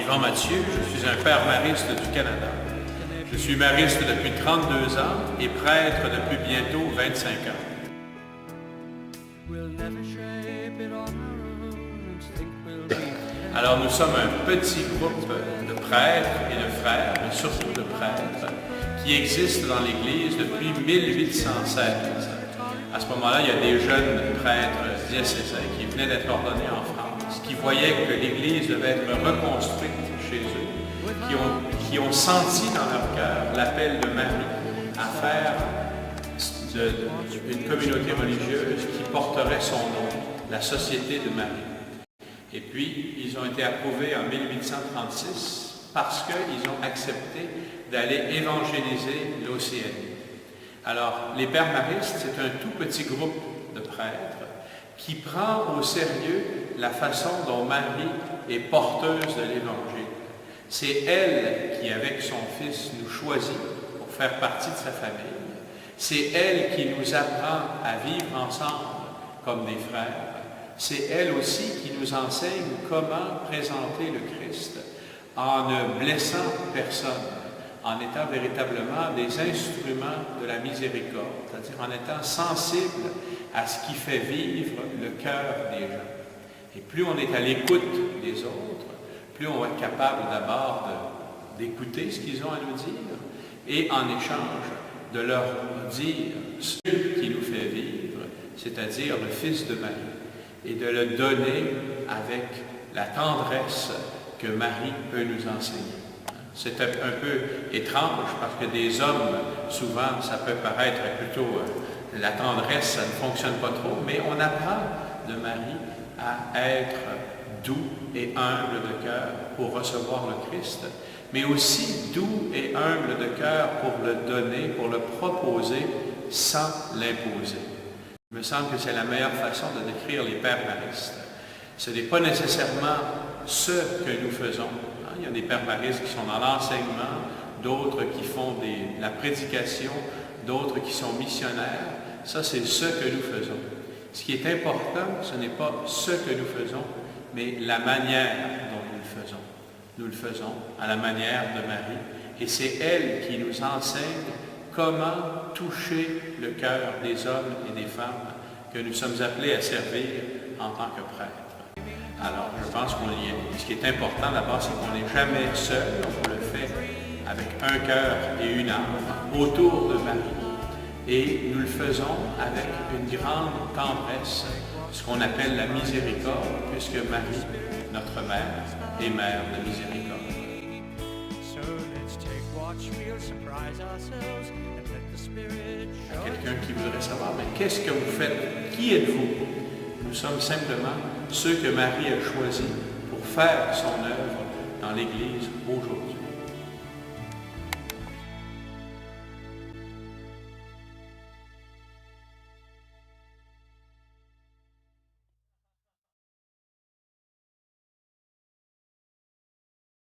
Yvan Mathieu, je suis un père mariste du Canada. Je suis mariste depuis 32 ans et prêtre depuis bientôt 25 ans. Alors nous sommes un petit groupe de prêtres et de frères, mais surtout de prêtres, qui existent dans l'Église depuis 1816. À ce moment-là, il y a des jeunes prêtres diocésains qui venaient d'être ordonnés en France, qui voyaient que l'Église devait être reconstruite chez eux, qui ont senti dans leur cœur l'appel de Marie à faire une communauté religieuse qui porterait son nom, la Société de Marie. Et puis, ils ont été approuvés en 1836 parce qu'ils ont accepté d'aller évangéliser l'Océanie. Alors, les Pères Maristes, c'est un tout petit groupe de prêtres qui prend au sérieux la façon dont Marie est porteuse de l'Évangile. C'est elle qui, avec son Fils, nous choisit pour faire partie de sa famille. C'est elle qui nous apprend à vivre ensemble comme des frères. C'est elle aussi qui nous enseigne comment présenter le Christ en ne blessant personne, en étant véritablement des instruments de la miséricorde, c'est-à-dire en étant sensible à ce qui fait vivre le cœur des gens. Et plus on est à l'écoute des autres, plus on va être capable d'abord d'écouter ce qu'ils ont à nous dire et en échange de leur dire ce qui nous fait vivre, c'est-à-dire le Fils de Marie, et de le donner avec la tendresse que Marie peut nous enseigner. C'est un peu étrange parce que des hommes, souvent, ça peut paraître plutôt la tendresse, ça ne fonctionne pas trop, mais on apprend de Marie à être doux et humble de cœur pour recevoir le Christ, mais aussi doux et humble de cœur pour le donner, pour le proposer sans l'imposer. Il me semble que c'est la meilleure façon de décrire les Pères Maristes. Ce n'est pas nécessairement ce que nous faisons. Il y a des Pères Maristes qui sont dans l'enseignement, d'autres qui font la prédication, d'autres qui sont missionnaires. Ça, c'est ce que nous faisons. Ce qui est important, ce n'est pas ce que nous faisons, mais la manière dont nous le faisons. Nous le faisons à la manière de Marie, et c'est elle qui nous enseigne comment toucher le cœur des hommes et des femmes que nous sommes appelés à servir en tant que prêtres. Alors, je pense qu'on y est. Ce qui est important d'abord, c'est qu'on n'est jamais seul, on le fait avec un cœur et une âme autour de Marie. Et nous le faisons avec une grande tendresse, ce qu'on appelle la miséricorde, puisque Marie, notre mère, est mère de miséricorde. Quelqu'un qui voudrait savoir, mais qu'est-ce que vous faites? Qui êtes-vous? Nous sommes simplement ceux que Marie a choisis pour faire son œuvre dans l'Église aujourd'hui.